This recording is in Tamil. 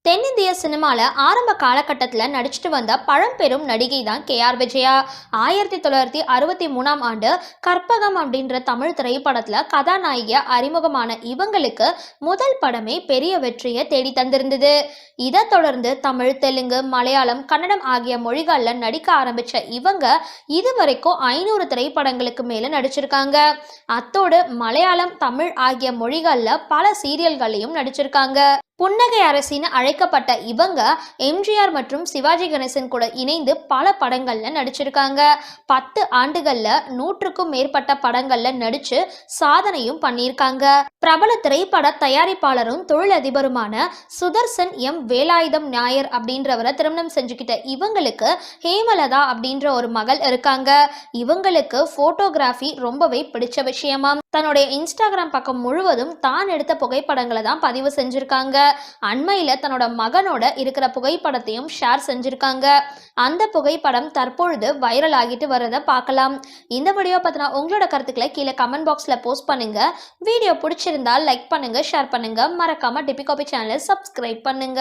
தென்னிந்திய சினிமால ஆரம்ப காலகட்டத்தில் நடிச்சுட்டு வந்த பழம்பெரும் நடிகை தான் KR விஜயா. 1963ஆம் ஆண்டு கற்பகம் அப்படின்ற தமிழ் திரைப்படத்துல கதாநாயகியா அறிமுகமான இவங்களுக்கு முதல் படமே பெரிய வெற்றியை தேடி தந்திருந்தது. இதை தொடர்ந்து தமிழ், தெலுங்கு, மலையாளம், கன்னடம் ஆகிய மொழிகள்ல நடிக்க ஆரம்பிச்ச இவங்க இதுவரைக்கும் 500 திரைப்படங்களுக்கு மேல நடிச்சிருக்காங்க. அத்தோடு மலையாளம், தமிழ் ஆகிய மொழிகள்ல பல சீரியல்களையும் நடிச்சிருக்காங்க. புன்னகை அரசின்னு அழைக்கப்பட்ட இவங்க எம்ஜிஆர் மற்றும் சிவாஜி கணேசன் கூட இணைந்து பல படங்கள்ல நடிச்சிருக்காங்க. 10 ஆண்டுகள்ல 100க்கும் மேற்பட்ட படங்கள்ல நடிச்சு சாதனையும் பண்ணியிருக்காங்க. பிரபல திரைப்பட தயாரிப்பாளரும் தொழிலதிபருமான சுதர்சன் வேலாயுதம் நாயர் அப்படின்றவரை திருமணம் செஞ்சுக்கிட்ட இவங்களுக்கு ஹேமலதா அப்படின்ற ஒரு மகள் இருக்காங்க. இவங்களுக்கு போட்டோகிராஃபி ரொம்பவே பிடிச்ச விஷயமா. தன்னுடைய இன்ஸ்டாகிராம் பக்கம் முழுவதும் தான் எடுத்த புகைப்படங்களை தான் பதிவு செஞ்சிருக்காங்க. அண்மையில தன்னோட மகனோட இருக்கிற புகைப்படத்தையும் ஷேர் செஞ்சிருக்காங்க. அந்த புகைப்படம் தற்பொழுது வைரல் ஆகிட்டு வரதை பார்க்கலாம். இந்த வீடியோ பத்தின உங்களோட கருத்துக்களை கீழே கமெண்ட் பாக்ஸ்ல போஸ்ட் பண்ணுங்க. வீடியோ பிடிச்சிருந்தா லைக் பண்ணுங்க, ஷேர் பண்ணுங்க. மறக்காம டிபி காபி சேனலை சப்ஸ்கிரைப் பண்ணுங்க.